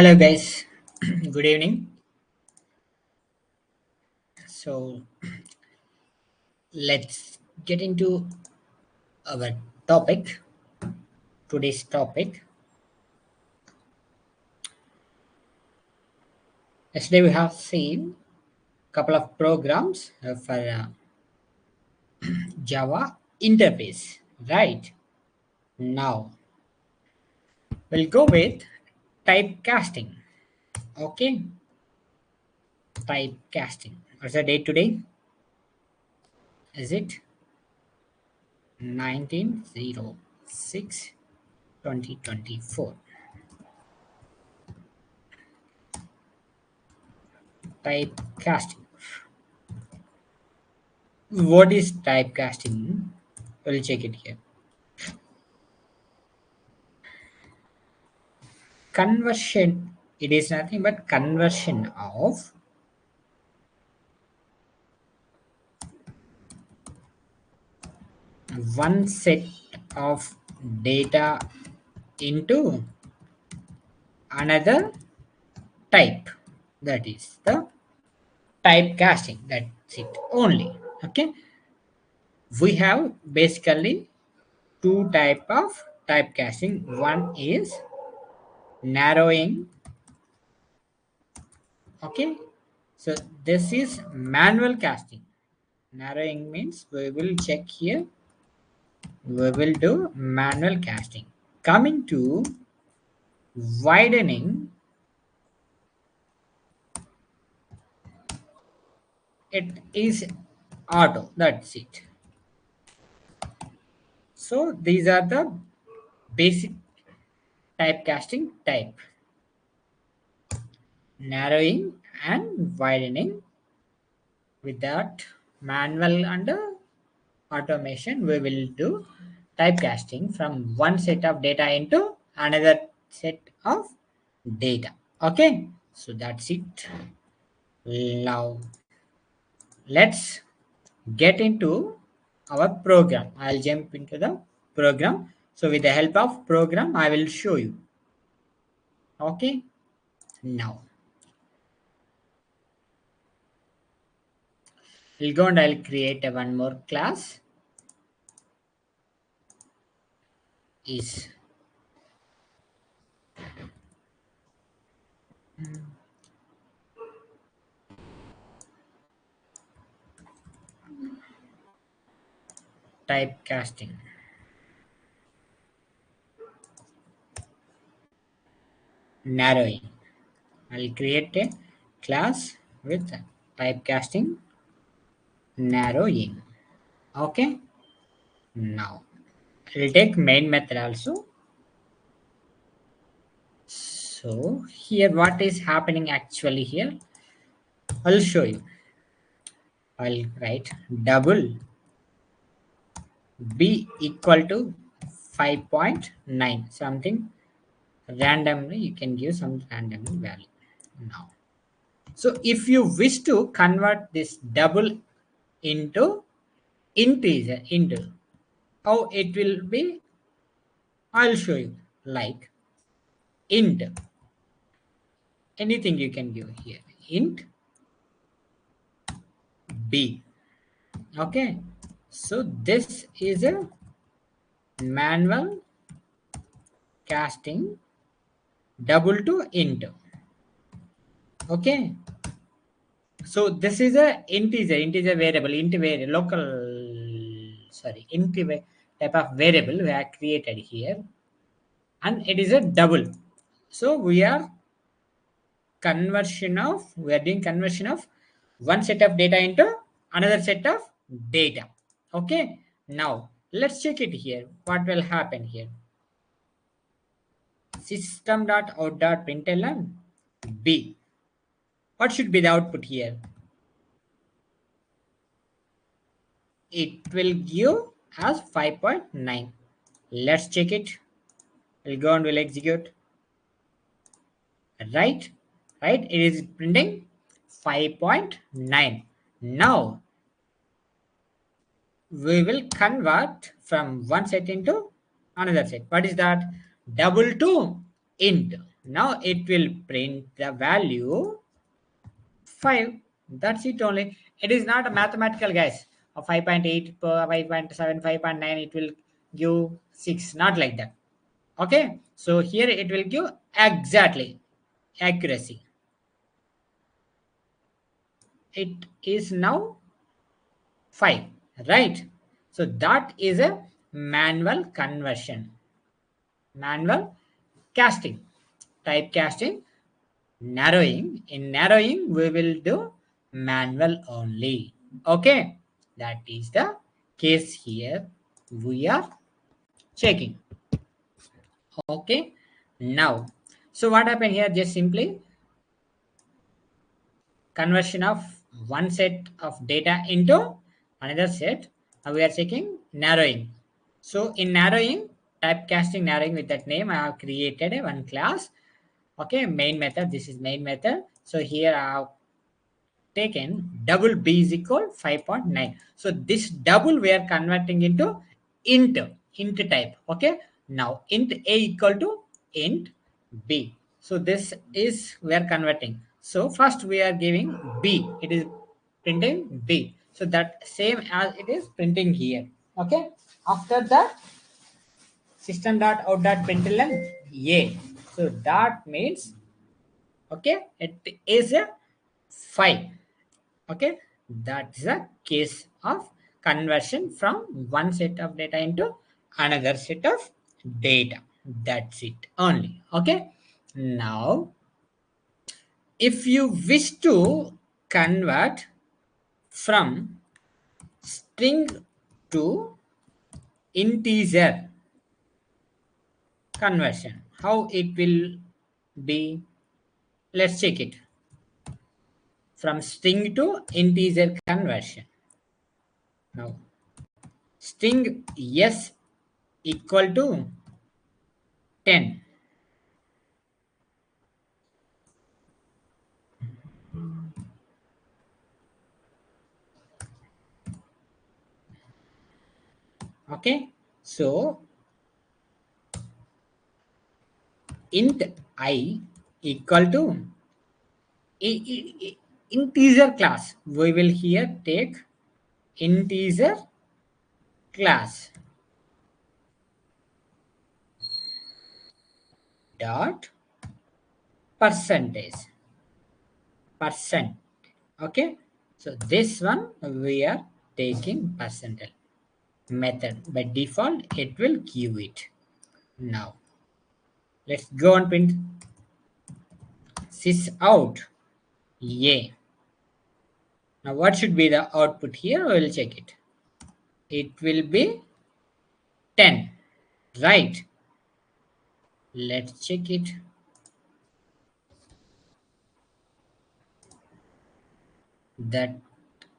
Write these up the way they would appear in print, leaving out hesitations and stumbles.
Hello guys, good evening. So let's get into our topic. Today's topic. Yesterday we have seen a couple of programs for Java interface, right? Now we'll go with typecasting. Okay, typecasting. What's the date today? Is it 19/06/2024? Typecasting. What is typecasting? We'll check it here. Conversion, it is nothing but conversion of one set of data into another type. That is the typecasting. That's it only. Okay, we have basically two type of typecasting. One is narrowing. Okay, so this is manual casting. Narrowing means we will check here, we will do manual casting. Coming to widening, it is auto. That's it. So these are the basic typecasting type: narrowing and widening. With that manual and automation, we will do typecasting from one set of data into another set of data. Okay, so that's it. Now let's get into our program. I'll jump into the program. So with the help of program, I will show you. Okay, now we'll go and I'll create a one more class is typecasting. Narrowing. I'll create a class with typecasting narrowing. Okay, now I'll take main method also. So here what is happening actually here, I'll show you. I'll write double b equal to 5.9, something randomly, you can give some random value now. So if you wish to convert this double into integer, into how it will be, I'll show you. Like int, anything you can give here, int b. Okay, so this is a manual casting double to int. Okay, so this is a integer variable, int variable, local, sorry, int type of variable we have created here, and it is a double. So we are doing conversion of one set of data into another set of data. Okay, now let's check it here. What will happen here? System.out.println b. What should be the output here? It will give as 5.9. Let's check it. We'll go and we'll execute. Right, it is printing 5.9. Now we will convert from one set into another set. What is that? Double to int. Now it will print the value 5. That's it only. It is not a mathematical, guys. A 5.8 per 5.7, 5.9, it will give 6. Not like that. Okay. So here it will give exactly accuracy. It is now 5. Right. So that is a manual conversion. Manual casting. Type casting. Narrowing. In narrowing, we will do manual only. Okay, that is the case here we are checking. Okay, now, so what happened here? Just simply conversion of one set of data into another set. Now we are checking narrowing. So in narrowing, typecasting narrowing, with that name I have created a one class. Okay, main method. This is main method. So here I have taken double b is equal 5.9. So this double we are converting into int type. Okay, now int a equal to int b. So this is we are converting. So first we are giving b, it is printing b, so that same as it is printing here. Okay, after that system dot out dot println a. So that means, okay, it is a 5. Okay, that's the case of conversion from one set of data into another set of data. That's it only. Okay, now if you wish to convert from string to integer conversion, how it will be? Let's check it. From string to integer conversion. Now string s equal to 10. Okay, so int I equal to integer class. We will here take integer class dot percentage percent. Okay, so this one we are taking percentile method. By default it will give it. Now let's go and print sys out. Yeah, now what should be the output here? We will check it. It will be 10, right? Let's check it. That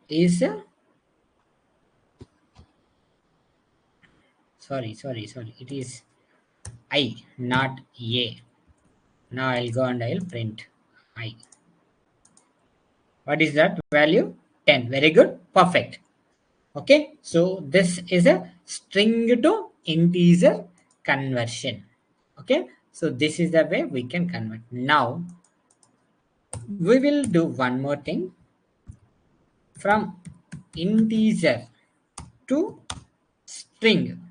is a, sorry, it is I, not a. Now I'll go and I'll print I. What is that value? 10. Very good, perfect. Okay, so this is a string to integer conversion. Okay, so this is the way we can convert. Now we will do one more thing. From integer to string,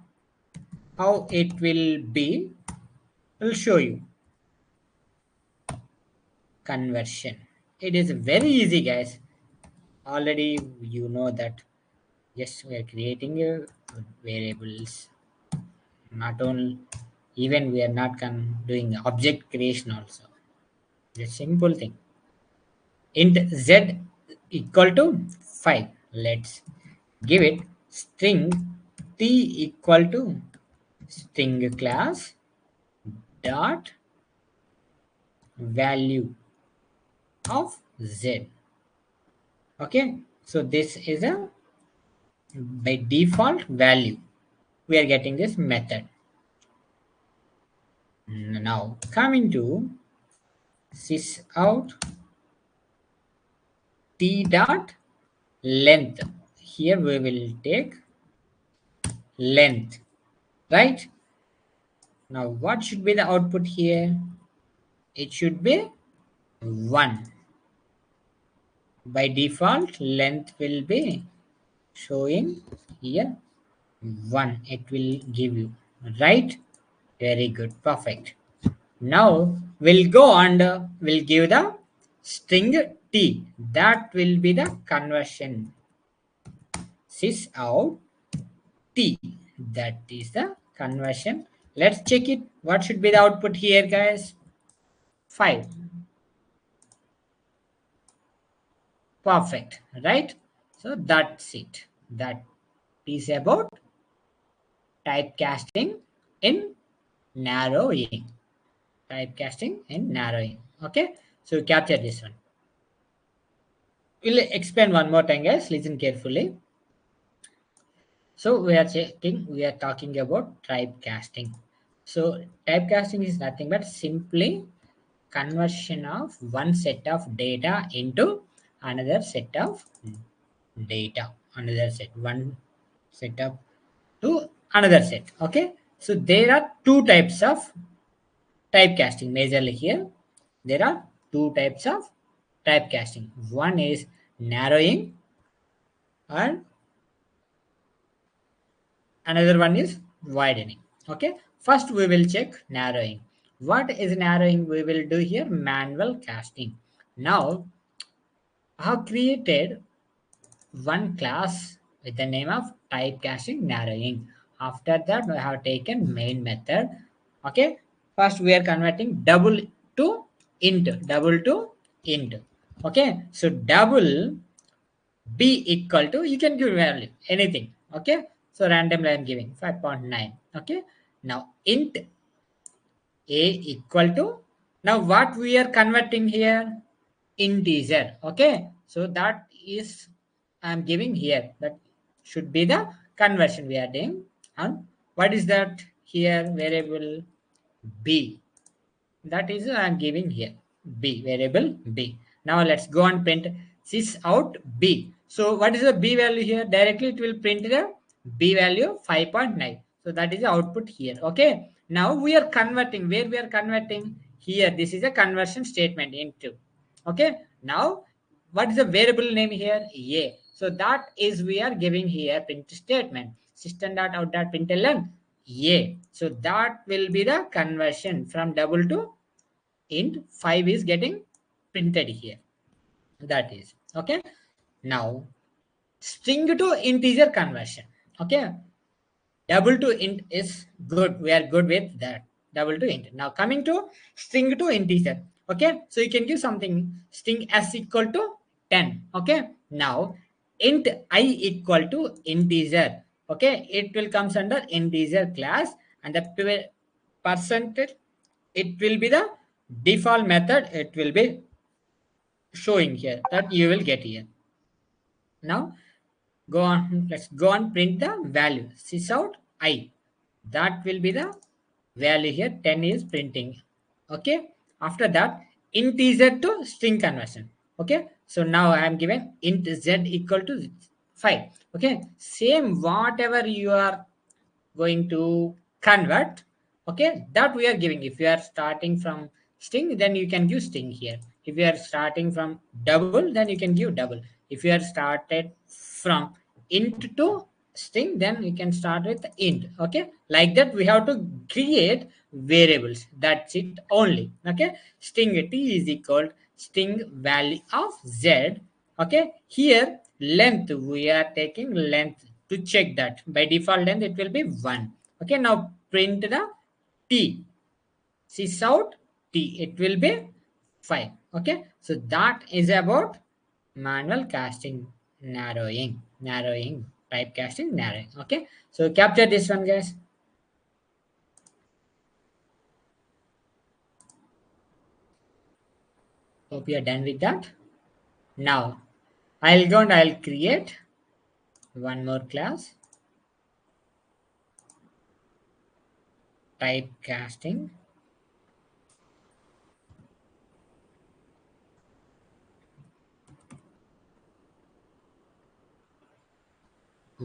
how it will be, will show you. Conversion, it is very easy, guys. Already you know that. Yes, we are creating variables. Not only, even we are not doing object creation also. It's a simple thing. Int z equal to 5. Let's give it string t equal to string class dot value of z. Okay, so this is a by default value. We are getting this method. Now coming to sys out t dot length. Here we will take length, right? Now what should be the output here? it should be 1. By default, length will be showing here 1. It will give you, right? Very good, perfect. Now we'll go and we'll give the string t. That will be the conversion. Sys out t. That is the conversion. Let's check it. What should be the output here, guys? 5. Perfect, right? So that's it. That is about typecasting in narrowing. Typecasting in narrowing. Okay, so capture this one. We'll explain one more time, guys. Listen carefully. So we are talking about typecasting. So typecasting is nothing but simply conversion of one set of data into another set of data. Another set, one setup to another set. Okay. So there are two types of typecasting majorly here. There are two types of typecasting. One is narrowing and another one is widening. Okay, first we will check narrowing. What is narrowing? We will do here manual casting. Now I have created one class with the name of typecasting narrowing. After that we have taken main method. Okay, first we are converting double to int. Okay, so double b equal to, you can give value anything. Okay, so randomly I'm giving 5.9. Okay, now int a equal to, now what we are converting here, integer. Okay, so that is I'm giving here, that should be the conversion we are doing. And what is that here, variable b, that is I'm giving here b, variable b. Now let's go and print sys out b. So what is the b value here? Directly it will print the b value 5.9. So that is the output here. Okay, now we are converting, where we are converting here, this is a conversion statement into. Okay, now what is the variable name here? A. So that is we are giving here print statement system.out.println a. So that will be the conversion from double to int. 5 is getting printed here. That is okay. Now string to integer conversion. Okay, double to int is good. We are good with that. Double to int. Now coming to string to integer. Okay, so you can give something string s equal to 10. Okay, now int I equal to integer. Okay, it will comes under integer class, and the percentage, it will be the default method. It will be showing here that you will get here. Now go on, let's go and print the value sys out I. That will be the value here, 10 is printing. Okay, after that integer to string conversion. Okay, so now I am given int z equal to 5. Okay, same whatever you are going to convert. Okay, that we are giving. If you are starting from string, then you can give string here. If you are starting from double, then you can give double. If you are started from int to string, then you can start with int. Okay, like that we have to create variables. That's it only. Okay, string t is equal string value of z. Okay, here length, we are taking length to check that. By default length it will be 1. Okay, now print the t, sys out t, it will be 5. Okay, so that is about manual casting narrowing typecasting narrowing. Okay, so capture this one, guys. Hope you are done with that. Now I'll go and I'll create one more class, typecasting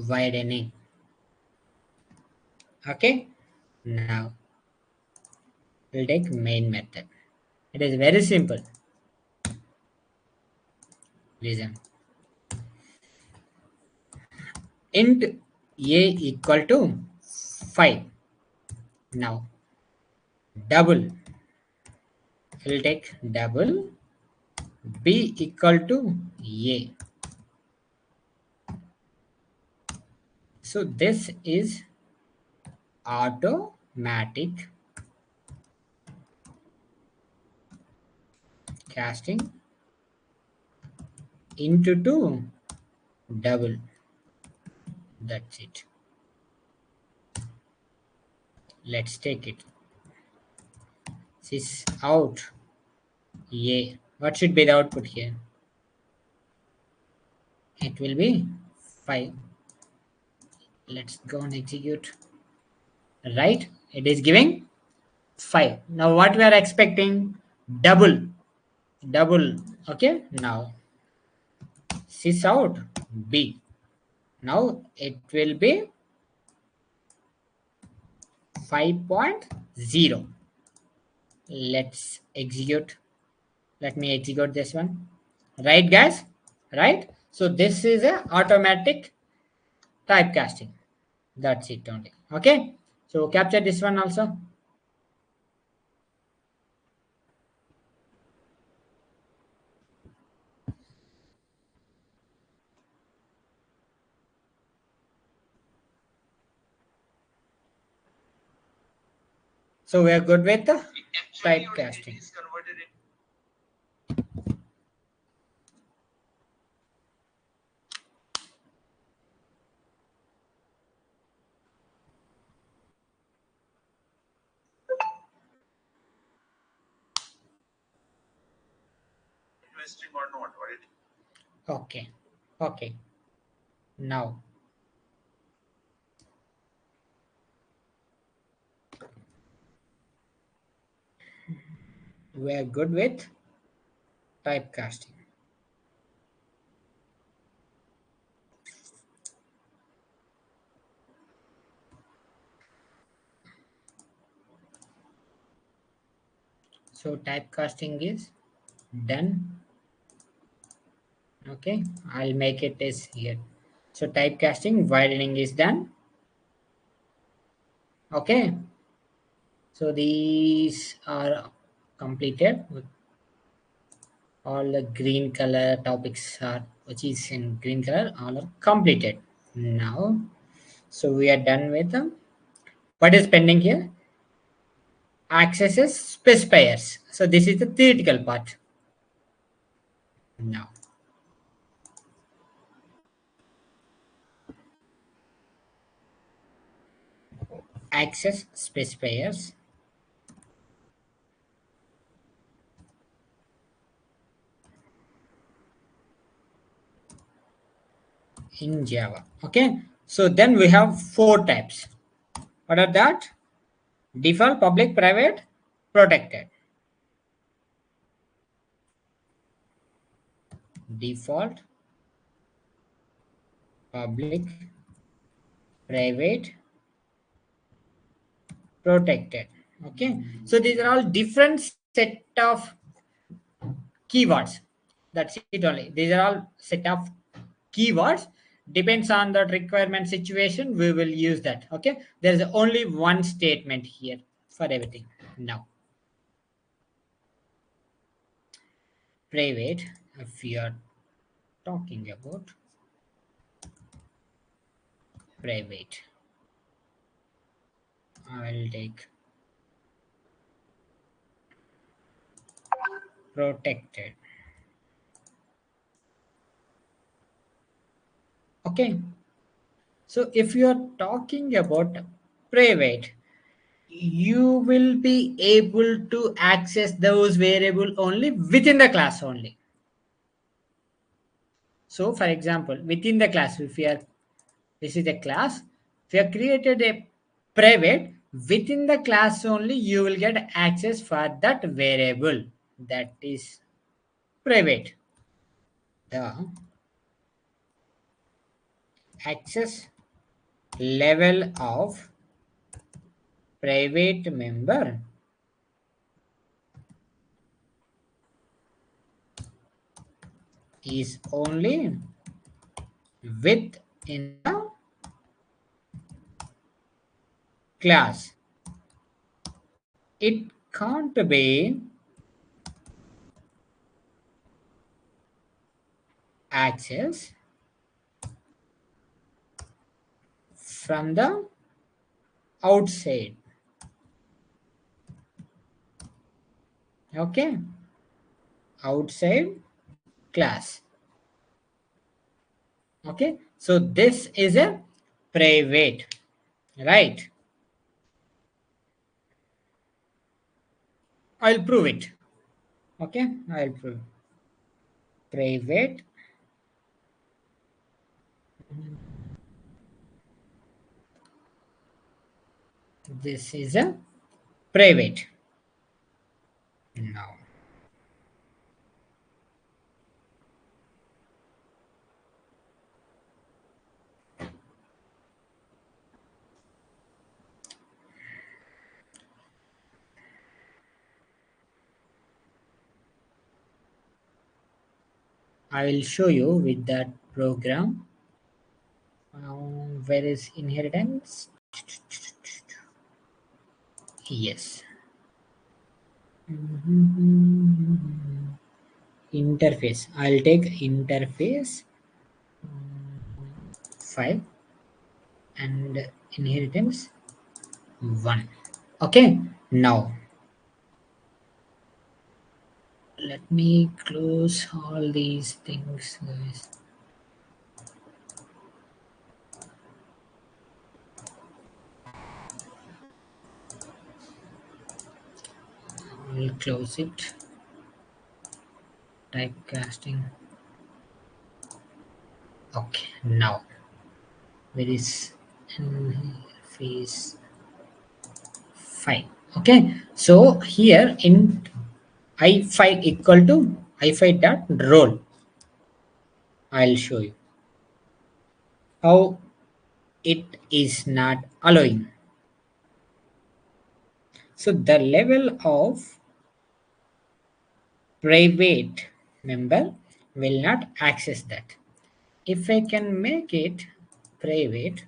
widening. Okay, now we'll take main method. It is very simple. Listen. Int a equal to 5. Now double. We'll take double b equal to a. So this is automatic casting into 2 double. That's it. Let's take it. Sys out a. What should be the output here? It will be 5. Let's go and execute. Right? It is giving 5. Now what we are expecting? Double. Double. Okay. Now sys out b. Now it will be 5.0. Let's execute. Let me execute this one. Right, guys? Right? So this is a automatic typecasting. That's it only. Okay. So capture this one also. So we are good with the typecasting. Okay. Okay. Now we are good with typecasting. So typecasting is done. Okay, I'll make it as here. So typecasting widening is done. Okay, so these are completed. All the green color topics are, which is in green color, all are completed. Now, so we are done with them. What is pending here? Accesses specifiers. So this is the theoretical part. Now, access specifiers in Java. Okay, so then we have 4 types. What are that? Default, public, private, protected. Default, public, private, protected. Okay, so these are all different set of keywords. That's it only. These are all set of keywords. Depends on the requirement situation, we will use that. Okay, there's only one statement here for everything. Now private, if we are talking about private, I will take protected. Okay, so if you are talking about private, you will be able to access those variable only within the class only. So for example, within the class, if we are, this is a class, if you have created a private, within the class only you will get access for that variable, that is private. The access level of private member is only within the class. It can't be accessed from the outside. Okay, outside class. Okay, so this is a private, right? I'll prove it. Okay, I'll prove private. This is a private. Now I will show you with that program. Where is inheritance? Yes. Interface. I'll take interface file and inheritance 1. Okay. Now let me close all these things, guys. I'll close it. Typecasting. Okay. Now where is interface file? Okay. So here in I file equal to I file dot role. I'll show you how it is not allowing. So the level of private member will not access that. If I can make it private,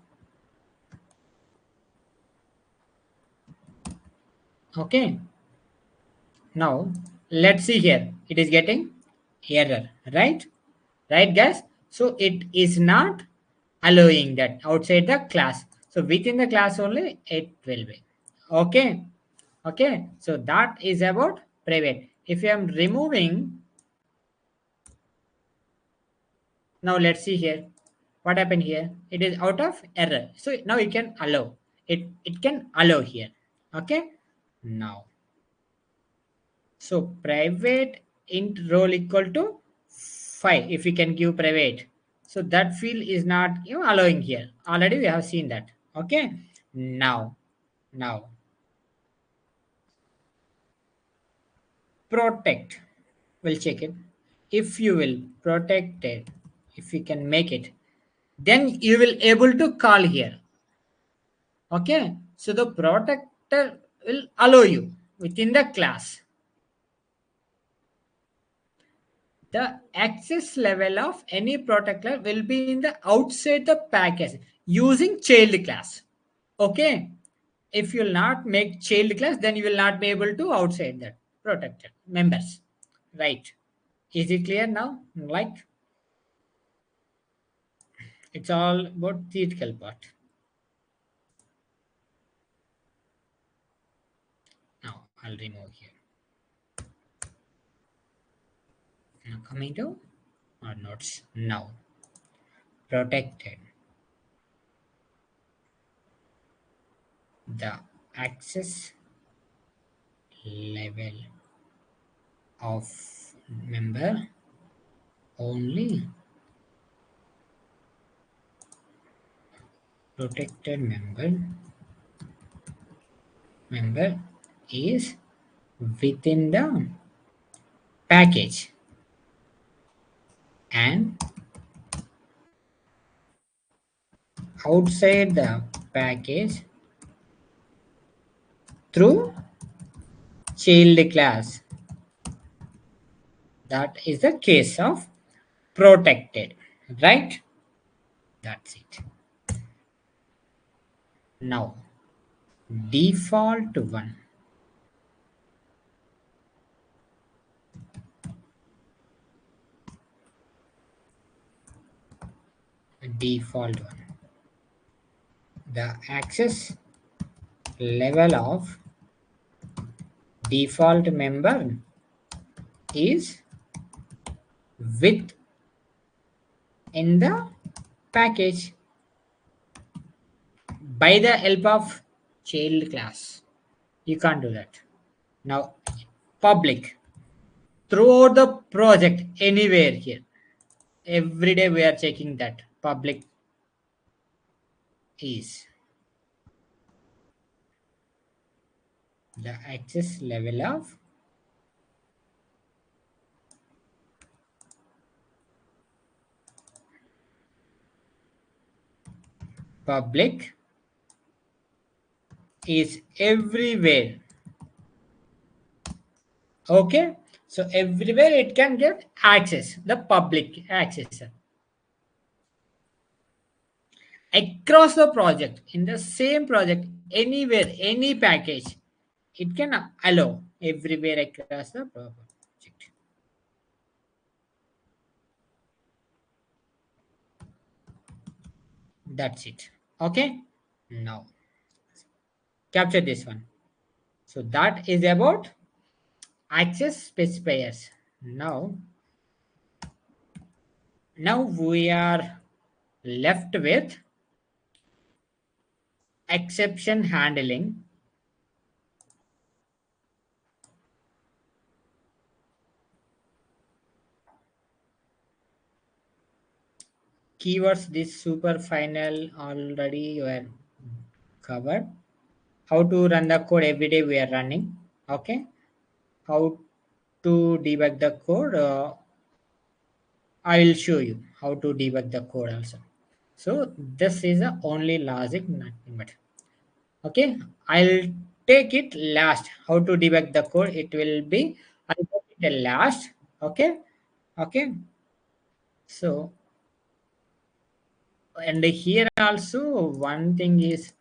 okay. Now let's see here. It is getting error, right? Right, guys? So it is not allowing that outside the class. So within the class only it will be. Okay. Okay. So that is about private. If I am removing, now let's see here. What happened here? It is out of error. So now you can allow. It can allow here. Okay. Now. So private int role equal to 5 if we can give private. So that field is not allowing here. Already we have seen that. Okay. Now protect. We'll check it. If you will protect it, if we can make it, then you will able to call here. Okay. So the protector will allow you within the class. The access level of any protector will be in the outside the package using child class. Okay. If you will not make child class, then you will not be able to outside that protected members. Right. Is it clear now? Like it's all about theoretical part. Now I'll remove here. Now coming to our notes. Now protected. The access level of member only protected member is within the package and outside the package through child class. That is the case of protected, right? That's it. Now default one, default one, the access level of default member is with in the package by the help of child class. You can't do that. Now public throughout the project anywhere here. Every day we are checking that public is the access level of public is everywhere. Okay, so everywhere it can get access, the public access across the project, in the same project, anywhere, any package, it can allow everywhere across the project. That's it. Okay, now capture this one. So that is about access specifiers. Now we are left with exception handling. Keywords, this super final already were covered. How to run the code every day we are running. Okay, how to debug the code, I will show you how to debug the code also. So this is the only logic, nothing but. Okay, I'll take it last. How to debug the code, it will be, I'll take it last. Okay, okay. So, and here also one thing is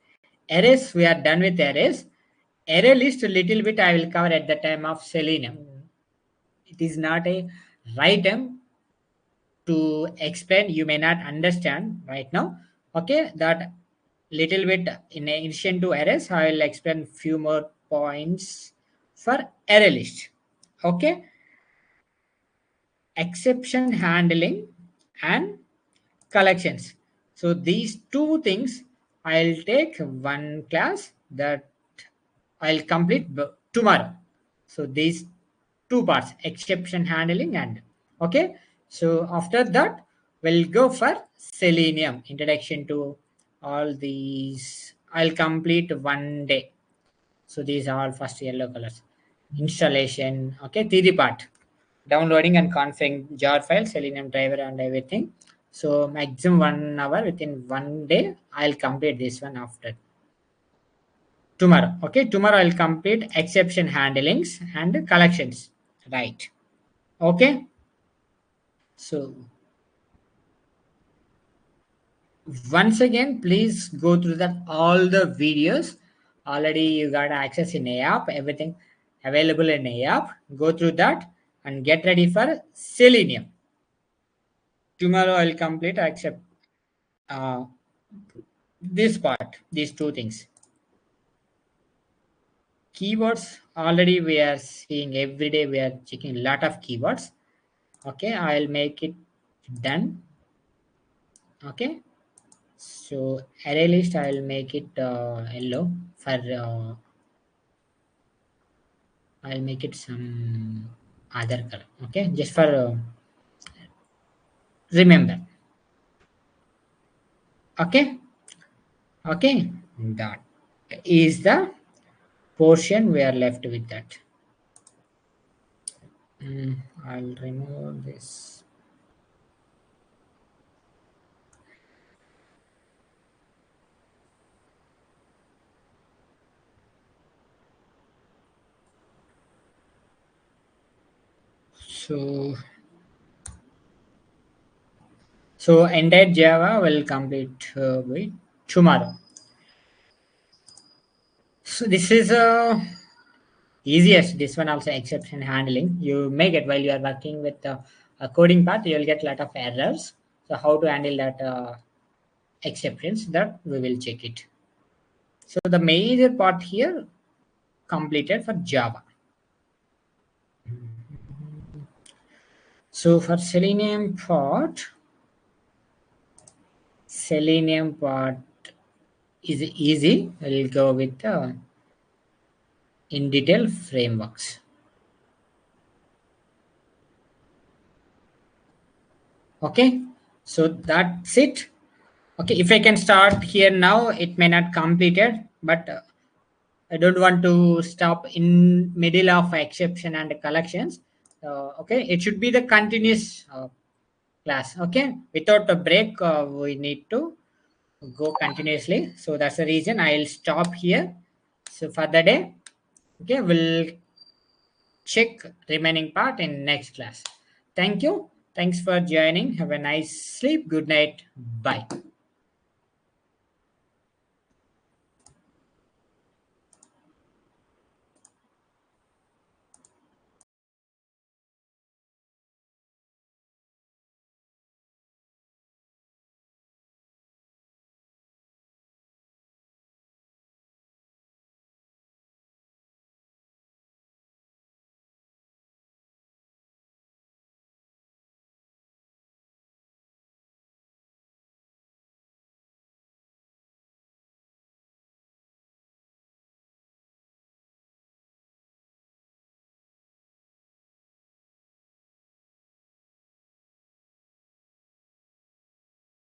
arrays. We are done with arrays. Array list a little bit I will cover at the time of Selenium. It is not a right time to explain. You may not understand right now. Okay, that little bit in addition to arrays, I will explain few more points for array list. Okay, exception handling and collections. So these two things I'll take one class that I'll complete tomorrow. So these two parts, exception handling and okay. So after that, we'll go for Selenium introduction to all these. I'll complete one day. So these are all first yellow colors. Installation, okay, theory part. Downloading and configuring jar file, Selenium driver and everything. So maximum 1 hour within one day, I'll complete this one after tomorrow. Okay, tomorrow I'll complete exception handlings and collections. Right. Okay. So once again, please go through that all the videos. Already you got access in app, everything available in app. Go through that and get ready for Selenium. Tomorrow I'll complete except uh, this part, these two things. Keywords, already we are seeing every day, we are checking a lot of keywords. Okay, I'll make it done. Okay, so array list I'll make it yellow for I'll make it some other color. Okay, just for remember. Okay, okay, that is the portion we are left with that. I'll remove this. So So entire Java will complete by tomorrow. So this is easiest. This one also exception handling. You may get while you are working with a coding part, you will get a lot of errors. So how to handle that exceptions, that we will check it. So the major part here completed for Java. So for Selenium part is easy. We'll go with in detail frameworks. Okay, so that's it. Okay, if I can start here now, it may not completed, but I don't want to stop in middle of exception and collections. Okay, it should be the continuous class. Okay, without a break, we need to go continuously. So that's the reason I'll stop here. So for the day, okay, we'll check remaining part in next class. Thank you. Thanks for joining. Have a nice sleep. Good night. Bye.